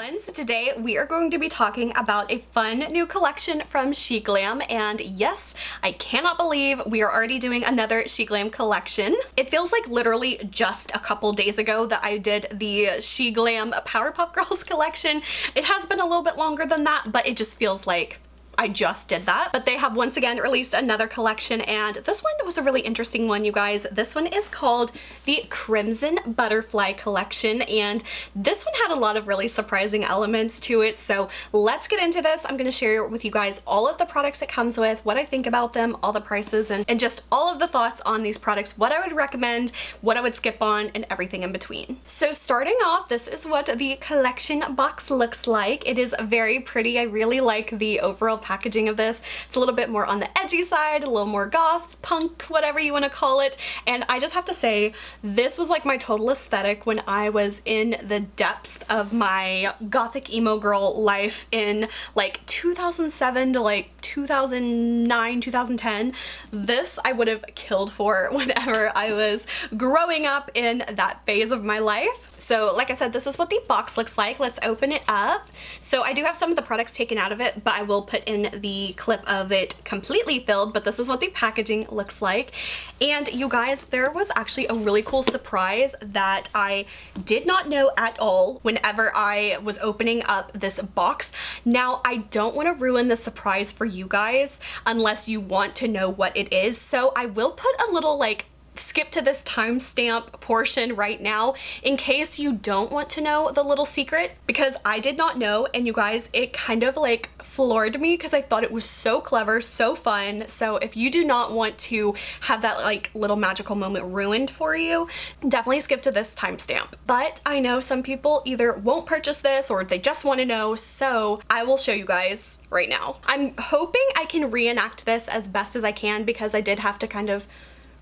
ones. Today we are going to be talking about a fun new collection from Sheglam, and yes, I cannot believe we are already doing another Sheglam collection. It feels like literally just a couple days ago that I did the Sheglam Powerpuff Girls collection. It has been a little bit longer than that, but it just feels like I just did that. But they have once again released another collection, and this one was a really interesting one, you guys. This one is called the Crimson Butterfly collection, and this one had a lot of really surprising elements to it. So let's get into this. I'm going to share with you guys all of the products it comes with, what I think about them, all the prices, and just all of the thoughts on these products, what I would recommend, what I would skip on, and everything in between. So starting off, this is what the collection box looks like. It is very pretty. I really like the overall packaging of this. It's a little bit more on the edgy side, a little more goth, punk, whatever you want to call it. And I just have to say, this was like my total aesthetic when I was in the depths of my gothic emo girl life in like 2007 to like 2009, 2010. This I would have killed for whenever I was growing up in that phase of my life. So like I said, this is what the box looks like. Let's open it up. So I do have some of the products taken out of it, but I will put in the clip of it completely filled, but this is what the packaging looks like. And you guys, there was actually a really cool surprise that I did not know at all whenever I was opening up this box. Now, I don't want to ruin the surprise for you guys unless you want to know what it is. So I will put a little like skip to this timestamp portion right now in case you don't want to know the little secret, because I did not know, and you guys, it kind of like floored me because I thought it was so clever, so fun. So if you do not want to have that like little magical moment ruined for you, definitely skip to this timestamp. But I know some people either won't purchase this or they just want to know, so I will show you guys right now. I'm hoping I can reenact this as best as I can because I did have to kind of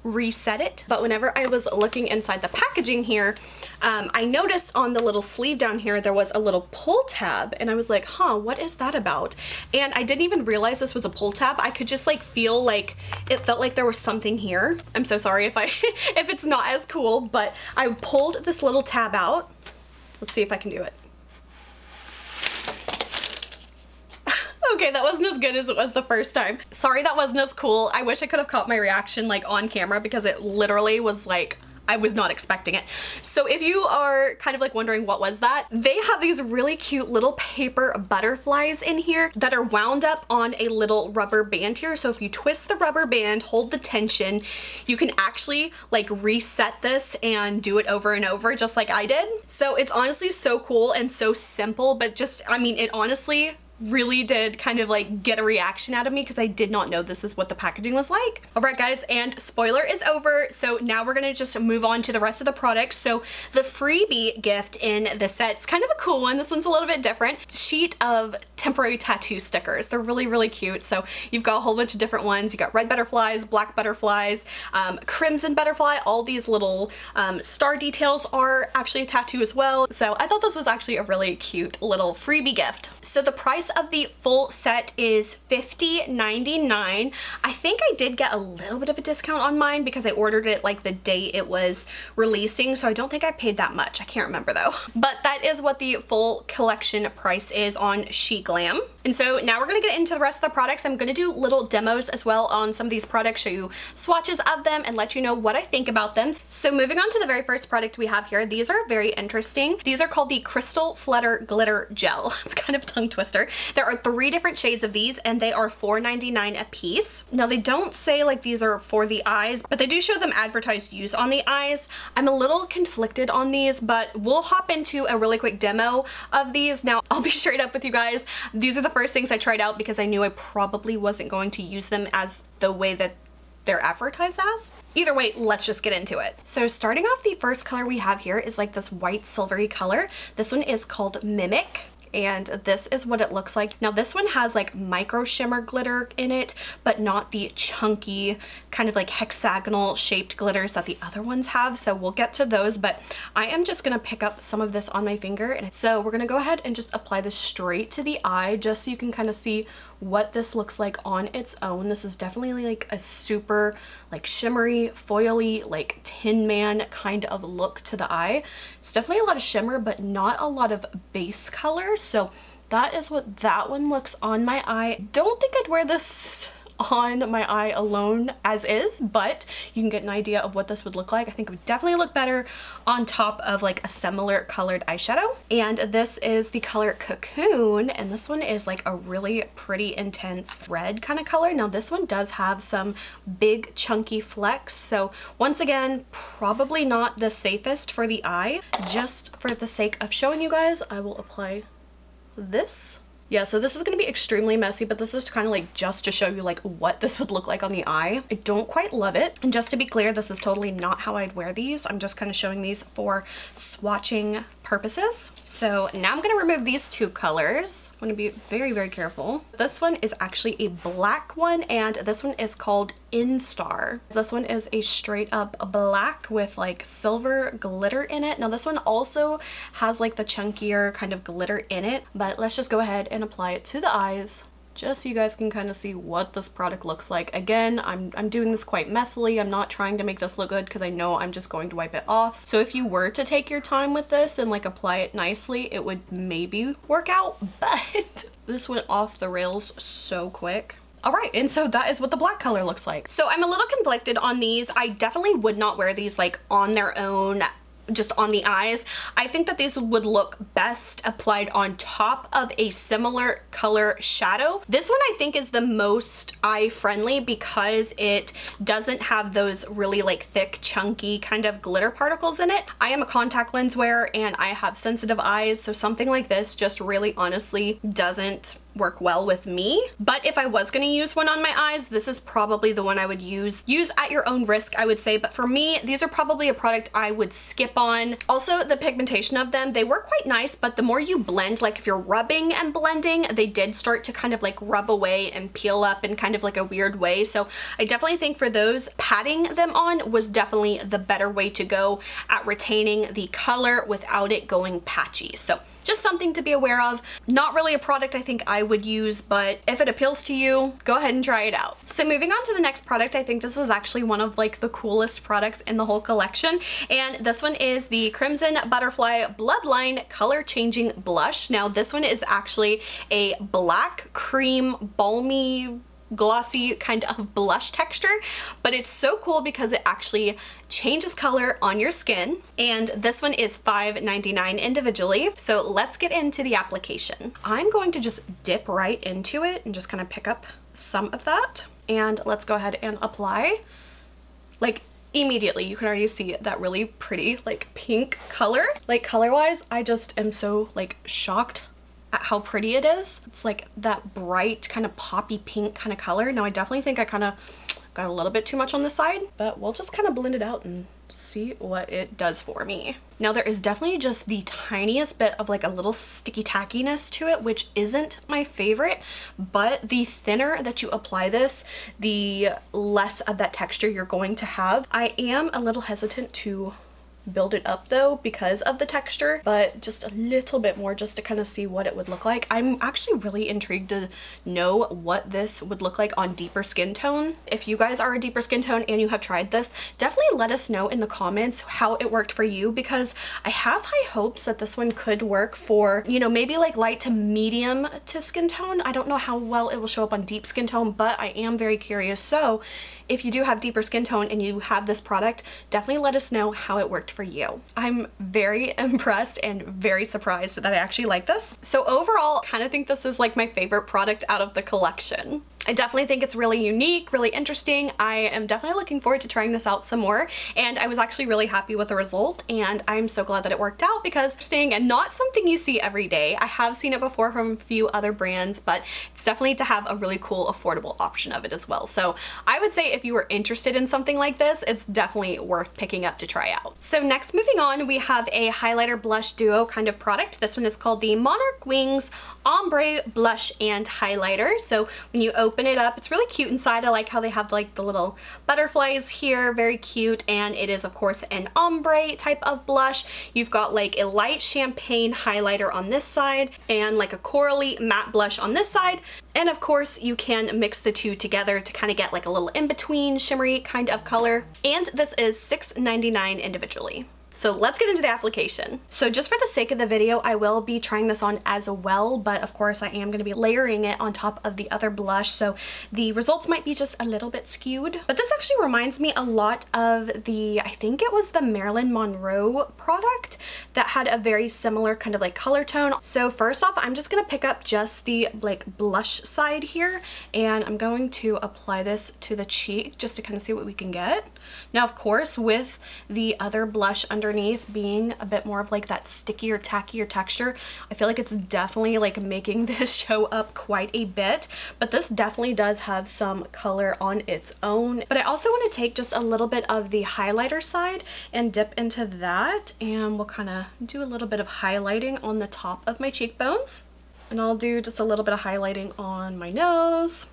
reset it. But whenever I was looking inside the packaging here, I noticed on the little sleeve down here there was a little pull tab, and I was like, huh, what is that about? And I didn't even realize this was a pull tab. I could just like feel like it felt like there was something here. I'm so sorry if I if it's not as cool, but I pulled this little tab out. Let's see if I can do it. Okay, that wasn't as good as it was the first time. Sorry that wasn't as cool. I wish I could have caught my reaction like on camera because it literally was like, I was not expecting it. So if you are kind of like wondering what was that, they have these really cute little paper butterflies in here that are wound up on a little rubber band here. So if you twist the rubber band, hold the tension, you can actually like reset this and do it over and over just like I did. So it's honestly so cool and so simple, but just, I mean, it honestly really did kind of like get a reaction out of me because I did not know this is what the packaging was like. All right guys, and spoiler is over, so now we're gonna just move on to the rest of the products. So the freebie gift in the set's kind of a cool one. This one's a little bit different. Sheet of temporary tattoo stickers. They're really, really cute. So you've got a whole bunch of different ones. You got red butterflies, black butterflies, crimson butterfly. All these little star details are actually a tattoo as well. So I thought this was actually a really cute little freebie gift. So the price of the full set is $50.99. I think I did get a little bit of a discount on mine because I ordered it like the day it was releasing, so I don't think I paid that much. I can't remember though. But that is what the full collection price is on Sheglam. And so now we're gonna get into the rest of the products. I'm gonna do little demos as well on some of these products, show you swatches of them and let you know what I think about them. So moving on to the very first product we have here, these are very interesting. These are called the Crystal Flutter Glitter Gel. It's kind of a tongue twister. There are 3 different shades of these and they are $4.99 a piece. Now they don't say like these are for the eyes, but they do show them advertised use on the eyes. I'm a little conflicted on these, but we'll hop into a really quick demo of these. Now I'll be straight up with you guys. These are the first things I tried out because I knew I probably wasn't going to use them as the way that they're advertised as. Either way, let's just get into it. So starting off, the first color we have here is like this white silvery color. This one is called Mimic, and this is what it looks like. Now this one has like micro shimmer glitter in it, but not the chunky kind of like hexagonal shaped glitters that the other ones have. So we'll get to those, but I am just gonna pick up some of this on my finger. And so we're gonna go ahead and just apply this straight to the eye just so you can kind of see what this looks like on its own. This is definitely like a super like shimmery, foily, like Tin Man kind of look to the eye. It's definitely a lot of shimmer, but not a lot of base color. So that is what that one looks on my eye. Don't think I'd wear this on my eye alone as is, but you can get an idea of what this would look like. I think it would definitely look better on top of like a similar colored eyeshadow. And this is the color Cocoon, and this one is like a really pretty intense red kind of color. Now this one does have some big chunky flecks, so once again, probably not the safest for the eye. Just for the sake of showing you guys, I will apply this. Yeah, so this is going to be extremely messy, but this is kind of like just to show you like what this would look like on the eye. I don't quite love it. And just to be clear, this is totally not how I'd wear these. I'm just kind of showing these for swatching purposes. So now I'm going to remove these two colors. I'm going to be very, very careful. This one is actually a black one, and this one is called Instar. This one is a straight up black with like silver glitter in it. Now this one also has like the chunkier kind of glitter in it, but let's just go ahead and apply it to the eyes just so you guys can kind of see what this product looks like. Again, I'm doing this quite messily. I'm not trying to make this look good because I know I'm just going to wipe it off. So if you were to take your time with this and like apply it nicely, it would maybe work out, but this went off the rails so quick. All right, and so that is what the black color looks like. So I'm a little conflicted on these. I definitely would not wear these like on their own, just on the eyes. I think that these would look best applied on top of a similar color shadow. This one I think is the most eye friendly because it doesn't have those really like thick, chunky kind of glitter particles in it. I am a contact lens wearer and I have sensitive eyes, so something like this just really honestly doesn't work well with me. But if I was going to use one on my eyes, this is probably the one I would use at your own risk, I would say. But for me, these are probably a product I would skip on. Also, the pigmentation of them, they were quite nice, but the more you blend, like if you're rubbing and blending, they did start to kind of like rub away and peel up in kind of like a weird way. So I definitely think for those, patting them on was definitely the better way to go at retaining the color without it going patchy. So just something to be aware of. Not really a product I think I would use, but if it appeals to you, go ahead and try it out. So moving on to the next product, I think this was actually one of like the coolest products in the whole collection. And this one is the Crimson Butterfly Bloodline Color Changing Blush. Now this one is actually a black cream balmy glossy kind of blush texture, but it's so cool because it actually changes color on your skin, and this one is $5.99 individually. So let's get into the application. I'm going to just dip right into it and just kind of pick up some of that, and let's go ahead and apply. Like immediately you can already see that really pretty like pink color. Like color wise, I just am so like shocked at how pretty it is. It's like that bright kind of poppy pink kind of color. Now I definitely think I kind of got a little bit too much on this side, but we'll just kind of blend it out and see what it does for me. Now there is definitely just the tiniest bit of like a little sticky tackiness to it, which isn't my favorite, but the thinner that you apply this, the less of that texture you're going to have. I am a little hesitant to build it up though because of the texture, but just a little bit more just to kind of see what it would look like. I'm actually really intrigued to know what this would look like on deeper skin tone. If you guys are a deeper skin tone and you have tried this, definitely let us know in the comments how it worked for you, because I have high hopes that this one could work for, you know, maybe like light to medium to skin tone. I don't know how well it will show up on deep skin tone, but I am very curious. So if you do have deeper skin tone and you have this product, definitely let us know how it worked for you. I'm very impressed and very surprised that I actually like this. So overall, I kind of think this is like my favorite product out of the collection. I definitely think it's really unique, really interesting. I am definitely looking forward to trying this out some more, and I was actually really happy with the result, and I'm so glad that it worked out because it's interesting and not something you see every day. I have seen it before from a few other brands, but it's definitely to have a really cool, affordable option of it as well. So I would say if you were interested in something like this, it's definitely worth picking up to try out. So next, moving on, we have a highlighter blush duo kind of product. This one is called the Monarch Wings Ombre Blush and Highlighter. So when you open open it up. It's really cute inside. I like how they have like the little butterflies here, very cute. And it is of course an ombre type of blush. You've got like a light champagne highlighter on this side and like a corally matte blush on this side. And of course you can mix the two together to kind of get like a little in-between shimmery kind of color. And this is $6.99 individually. So let's get into the application. So just for the sake of the video, I will be trying this on as well, but of course I am going to be layering it on top of the other blush, so the results might be just a little bit skewed. But this actually reminds me a lot of the, I think it was the Marilyn Monroe product that had a very similar kind of like color tone. So first off, I'm just going to pick up just the like blush side here, and I'm going to apply this to the cheek just to kind of see what we can get. Now, of course, with the other blush underneath being a bit more of like that stickier, tackier texture, I feel like it's definitely like making this show up quite a bit, but this definitely does have some color on its own. But I also want to take just a little bit of the highlighter side and dip into that, and we'll kind of do a little bit of highlighting on the top of my cheekbones, and I'll do just a little bit of highlighting on my nose.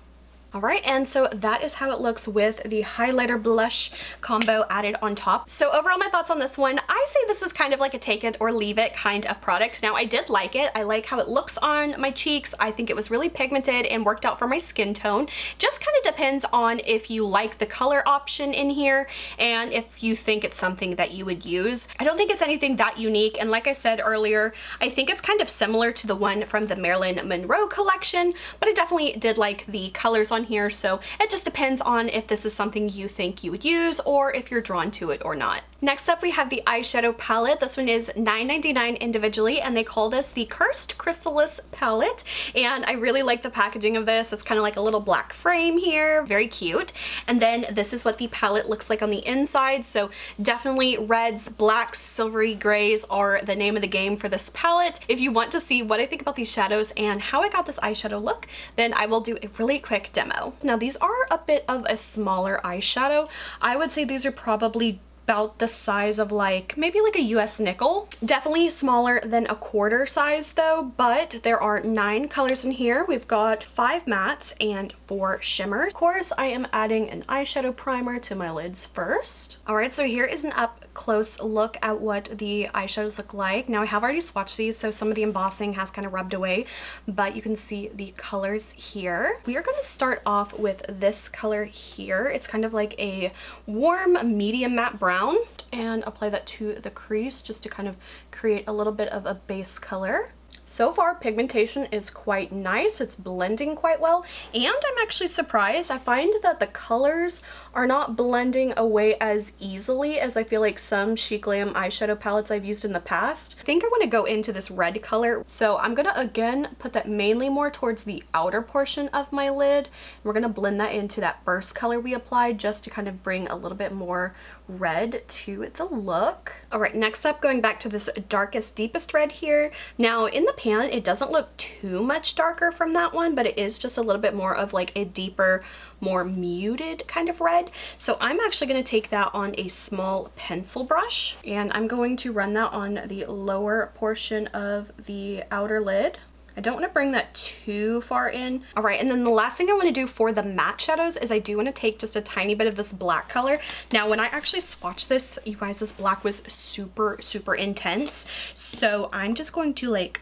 Alright, and so that is how it looks with the highlighter blush combo added on top. So overall, my thoughts on this one, I say this is kind of like a take it or leave it kind of product. Now, I did like it. I like how it looks on my cheeks. I think it was really pigmented and worked out for my skin tone. Just kind of depends on if you like the color option in here and if you think it's something that you would use. I don't think it's anything that unique, and like I said earlier, I think it's kind of similar to the one from the Marilyn Monroe collection, but I definitely did like the colors on here, so it just depends on if this is something you think you would use or if you're drawn to it or not. Next up, we have the eyeshadow palette. This one is $9.99 individually, and they call this the Cursed Crystallis palette, and I really like the packaging of this. It's kind of like a little black frame here, very cute. And then this is what the palette looks like on the inside, so definitely reds, blacks, silvery grays are the name of the game for this palette. If you want to see what I think about these shadows and how I got this eyeshadow look, then I will do a really quick demo. Now, these are a bit of a smaller eyeshadow. I would say these are probably about the size of like maybe like a US nickel. Definitely smaller than a quarter size though, but there are 9 colors in here. We've got 5 mattes and 4 shimmers. Of course, I am adding an eyeshadow primer to my lids first. Alright, so here is an up close look at what the eyeshadows look like. Now, I have already swatched these, so some of the embossing has kind of rubbed away, but you can see the colors here. We are going to start off with this color here. It's kind of like a warm medium matte brown, and apply that to the crease just to kind of create a little bit of a base color. So far, pigmentation is quite nice. It's blending quite well, and I'm actually surprised. I find that the colors are not blending away as easily as I feel like some Sheglam eyeshadow palettes I've used in the past. I think I want to go into this red color, so I'm gonna again put that mainly more towards the outer portion of my lid. We're gonna blend that into that burst color we applied just to kind of bring a little bit more red to the look. All right, next up, going back to this darkest, deepest red here. Now, in the pan, it doesn't look too much darker from that one, but it is just a little bit more of like a deeper, more muted kind of red. So I'm actually going to take that on a small pencil brush, and I'm going to run that on the lower portion of the outer lid. I don't want to bring that too far in. All right, and then the last thing I want to do for the matte shadows is I do want to take just a tiny bit of this black color. Now, when I actually swatched this, you guys, this black was super, super intense. So I'm just going to like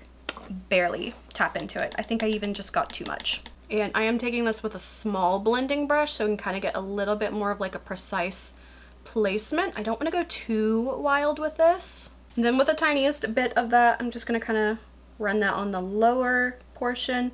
barely tap into it. I think I even just got too much. And I am taking this with a small blending brush so I can kind of get a little bit more of like a precise placement. I don't want to go too wild with this. And then with the tiniest bit of that, I'm just going to kind of run that on the lower portion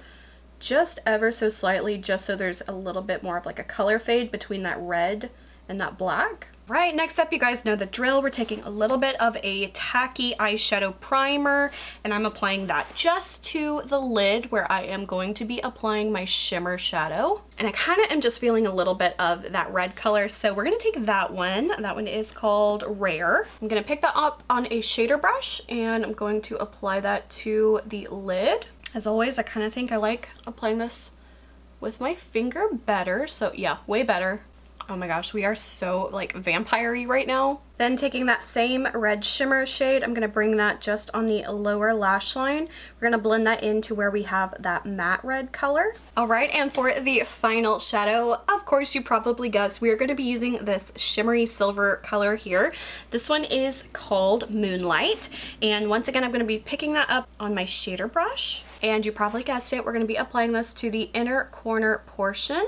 just ever so slightly, just so there's a little bit more of like a color fade between that red and that black. Right, next up, you guys know the drill. We're taking a little bit of a tacky eyeshadow primer, and I'm applying that just to the lid where I am going to be applying my shimmer shadow. And I kind of am just feeling a little bit of that red color, so we're going to take that one. That one is called Rare. I'm going to pick that up on a shader brush, and I'm going to apply that to the lid. As always, I kind of think I like applying this with my finger better, so yeah, way better. Oh my gosh, we are so like vampire-y right now. Then taking that same red shimmer shade, I'm gonna bring that just on the lower lash line. We're gonna blend that into where we have that matte red color. All right, and for the final shadow, of course you probably guessed, we are gonna be using this shimmery silver color here. This one is called Moonlight. And once again, I'm gonna be picking that up on my shader brush. And you probably guessed it, we're gonna be applying this to the inner corner portion.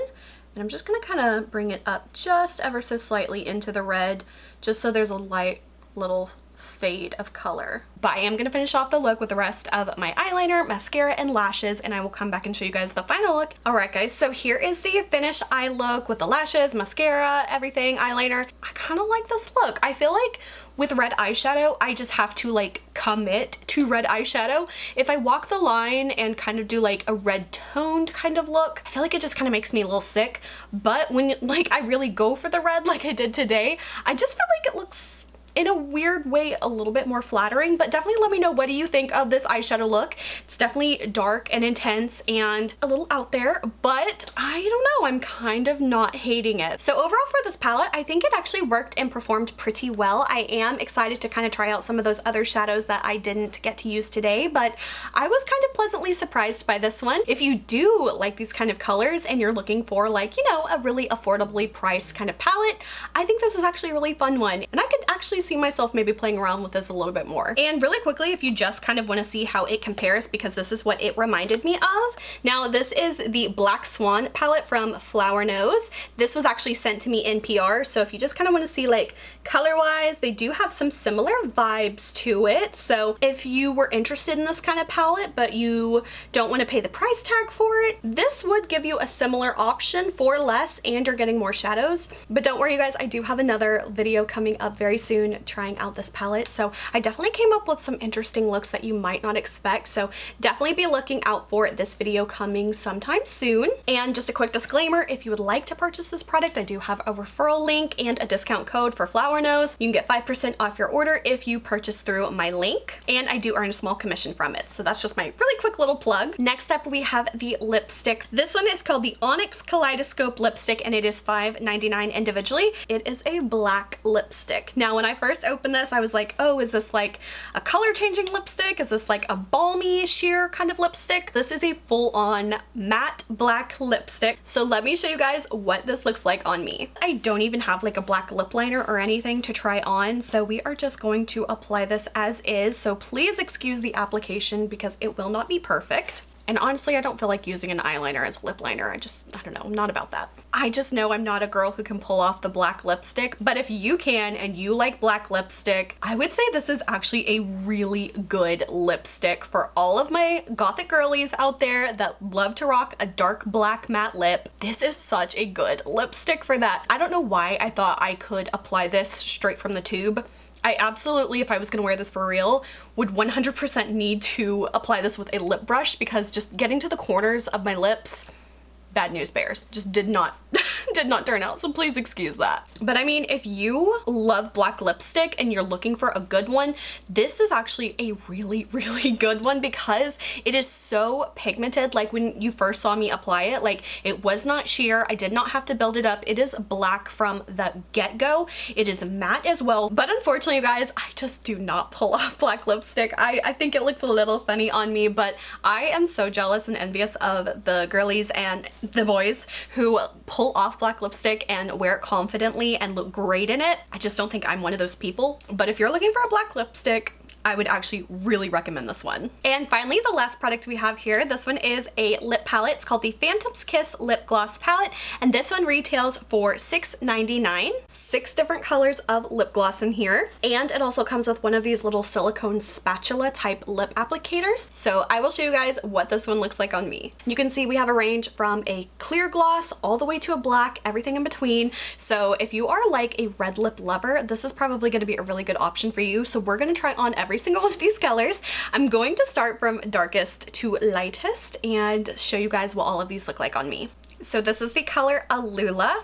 And I'm just gonna kind of bring it up just ever so slightly into the red, just so there's a light little fade of color. But I am gonna finish off the look with the rest of my eyeliner, mascara, and lashes, and I will come back and show you guys the final look. All right, guys, so here is the finished eye look with the lashes, mascara, everything, eyeliner. I kind of like this look. I feel like with red eyeshadow, I just have to like commit to red eyeshadow. If I walk the line and kind of do like a red toned kind of look, I feel like it just kind of makes me a little sick. But when like I really go for the red like I did today, I just feel like it looks in a weird way a little bit more flattering. But definitely let me know, what do you think of this eyeshadow look? It's definitely dark and intense and a little out there, but I don't know, I'm kind of not hating it. So overall for this palette, I think it actually worked and performed pretty well. I am excited to kind of try out some of those other shadows that I didn't get to use today, but I was kind of pleasantly surprised by this one. If you do like these kind of colors and you're looking for like, you know, a really affordably priced kind of palette, I think this is actually a really fun one. And I could actually see myself maybe playing around with this a little bit more. And really quickly, if you just kind of want to see how it compares, because this is what it reminded me of. Now this is the Black Swan palette from Flower Nose. This was actually sent to me in PR, so if you just kind of want to see like color wise, they do have some similar vibes to it. So if you were interested in this kind of palette but you don't want to pay the price tag for it, this would give you a similar option for less and you're getting more shadows. But don't worry you guys, I do have another video coming up very soon trying out this palette, so I definitely came up with some interesting looks that you might not expect, so definitely be looking out for this video coming sometime soon. And just a quick disclaimer, if you would like to purchase this product, I do have a referral link and a discount code for Flower Nose. You can get 5% off your order if you purchase through my link, and I do earn a small commission from it, so that's just my really quick little plug. Next up we have the lipstick. This one is called the Onyx Kaleidoscope lipstick, and it is $5.99 individually. It is a black lipstick. Now when I first opened this, I was like, oh, is this like a color changing lipstick? Is this like a balmy sheer kind of lipstick? This is a full-on matte black lipstick. So let me show you guys what this looks like on me. I don't even have like a black lip liner or anything to try on, so we are just going to apply this as is. So please excuse the application because it will not be perfect. And honestly, I don't feel like using an eyeliner as a lip liner. I don't know, I'm not about that. I just know I'm not a girl who can pull off the black lipstick, but if you can and you like black lipstick, I would say this is actually a really good lipstick for all of my gothic girlies out there that love to rock a dark black matte lip. This is such a good lipstick for that. I don't know why I thought I could apply this straight from the tube. I absolutely, if I was gonna wear this for real, would 100% need to apply this with a lip brush, because just getting to the corners of my lips, bad news bears, just did not turn out, so please excuse that. But I mean, if you love black lipstick and you're looking for a good one, this is actually a really, really good one because it is so pigmented. Like when you first saw me apply it, like it was not sheer. I did not have to build it up. It is black from the get-go. It is matte as well. But unfortunately, you guys, I just do not pull off black lipstick. I think it looks a little funny on me, but I am so jealous and envious of the girlies and the boys who pull off black lipstick and wear it confidently and look great in it. I just don't think I'm one of those people. But if you're looking for a black lipstick, I would actually really recommend this one. And finally, the last product we have here, this one is a lip palette. It's called the Phantom's Kiss Lip Gloss Palette, and this one retails for $6.99. 6 different colors of lip gloss in here, and it also comes with one of these little silicone spatula type lip applicators. So I will show you guys what this one looks like on me. You can see we have a range from a clear gloss all the way to a black, everything in between. So if you are like a red lip lover, this is probably going to be a really good option for you. So we're going to try on every single one of these colors. I'm going to start from darkest to lightest and show you guys what all of these look like on me. So this is the color Alula.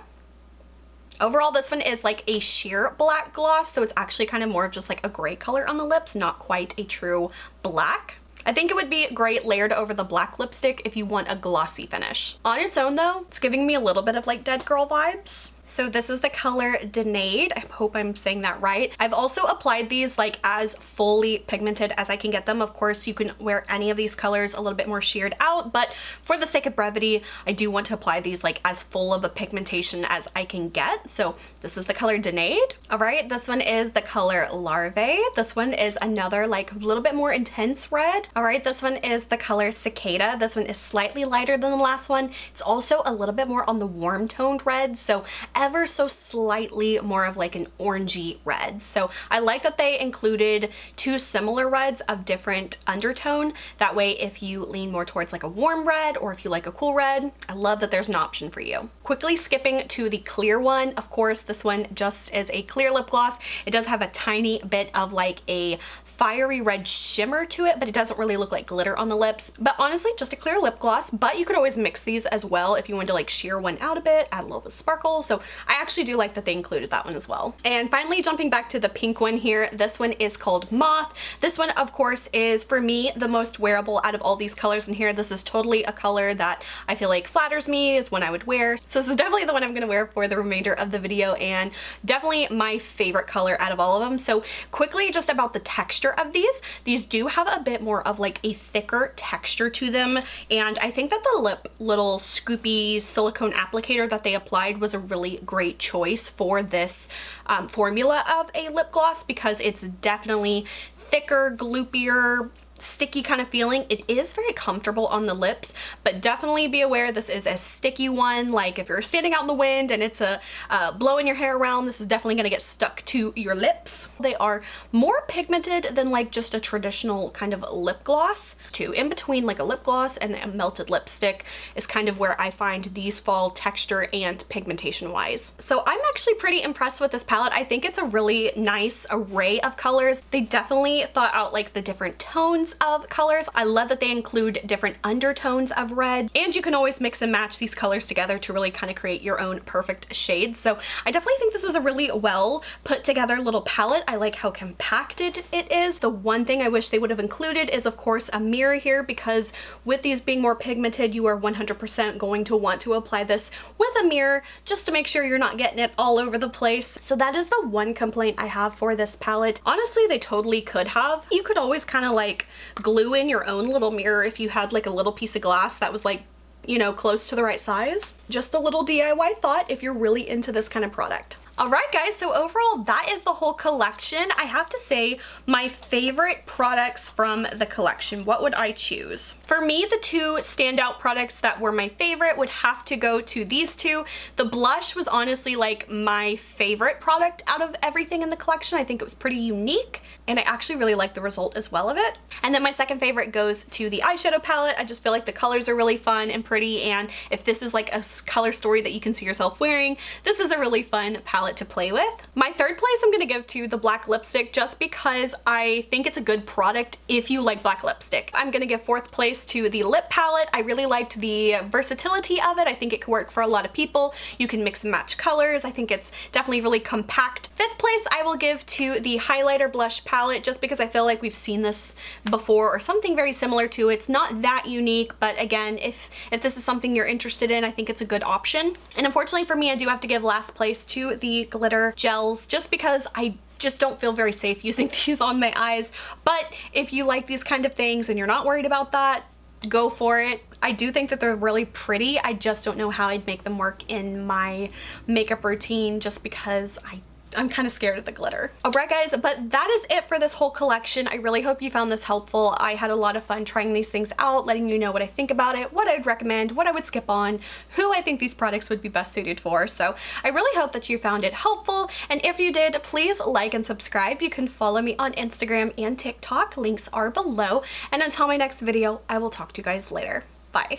Overall, this one is like a sheer black gloss, so it's actually kind of more of just like a gray color on the lips, not quite a true black. I think it would be great layered over the black lipstick if you want a glossy finish. On its own though, it's giving me a little bit of like dead girl vibes. So this is the color Denade. I hope I'm saying that right. I've also applied these like as fully pigmented as I can get them. Of course, you can wear any of these colors a little bit more sheared out, but for the sake of brevity, I do want to apply these like as full of a pigmentation as I can get. So this is the color Denade. All right, this one is the color Larvae. This one is another like a little bit more intense red. All right, this one is the color Cicada. This one is slightly lighter than the last one. It's also a little bit more on the warm toned red, so ever so slightly more of like an orangey red. So I like that they included two similar reds of different undertone. That way, if you lean more towards like a warm red or if you like a cool red, I love that there's an option for you. Quickly skipping to the clear one. Of course, this one just is a clear lip gloss. It does have a tiny bit of like a fiery red shimmer to it, but it doesn't really look like glitter on the lips. But honestly, just a clear lip gloss, but you could always mix these as well if you wanted to like sheer one out a bit, add a little bit of sparkle. So I actually do like that they included that one as well. And finally, jumping back to the pink one here, this one is called Moth. This one, of course, is for me the most wearable out of all these colors in here. This is totally a color that I feel like flatters me, is one I would wear. So this is definitely the one I'm gonna wear for the remainder of the video, and definitely my favorite color out of all of them. So quickly, just about the texture of these do have a bit more of like a thicker texture to them, and I think that the little scoopy silicone applicator that they applied was a really great choice for this formula of a lip gloss, because it's definitely thicker, gloopier, sticky kind of feeling. It is very comfortable on the lips, but definitely be aware this is a sticky one. Like if you're standing out in the wind and it's blowing your hair around, this is definitely going to get stuck to your lips. They are more pigmented than like just a traditional kind of lip gloss too. In between like a lip gloss and a melted lipstick is kind of where I find these fall texture and pigmentation wise. So I'm actually pretty impressed with this palette. I think it's a really nice array of colors. They definitely thought out like the different tones of colors. I love that they include different undertones of red, and you can always mix and match these colors together to really kind of create your own perfect shades. So I definitely think this is a really well put together little palette. I like how compacted it is. The one thing I wish they would have included is of course a mirror here, because with these being more pigmented, you are 100% going to want to apply this with a mirror just to make sure you're not getting it all over the place. So that is the one complaint I have for this palette. Honestly, they totally could have. You could always kind of like glue in your own little mirror if you had like a little piece of glass that was like, you know, close to the right size. Just a little DIY thought if you're really into this kind of product. Alright guys, so overall that is the whole collection. I have to say my favorite products from the collection, what would I choose? For me, the two standout products that were my favorite would have to go to these two. The blush was honestly like my favorite product out of everything in the collection. I think it was pretty unique, and I actually really like the result as well of it. And then my second favorite goes to the eyeshadow palette. I just feel like the colors are really fun and pretty, and if this is like a color story that you can see yourself wearing, this is a really fun palette to play with. My third place I'm gonna give to the black lipstick, just because I think it's a good product if you like black lipstick. I'm gonna give fourth place to the lip palette. I really liked the versatility of it. I think it could work for a lot of people. You can mix and match colors. I think it's definitely really compact. Fifth place I will give to the highlighter blush palette, just because I feel like we've seen this before or something very similar to it. It's not that unique, but again, if this is something you're interested in, I think it's a good option. And unfortunately for me, I do have to give last place to the glitter gels, just because I just don't feel very safe using these on my eyes. But if you like these kind of things and you're not worried about that, go for it. I do think that they're really pretty. I just don't know how I'd make them work in my makeup routine, just because I'm kind of scared of the glitter. Alright guys, but that is it for this whole collection. I really hope you found this helpful. I had a lot of fun trying these things out, letting you know what I think about it, what I'd recommend, what I would skip on, who I think these products would be best suited for. So I really hope that you found it helpful, and if you did, please like and subscribe. You can follow me on Instagram and TikTok. Links are below. And until my next video, I will talk to you guys later. Bye.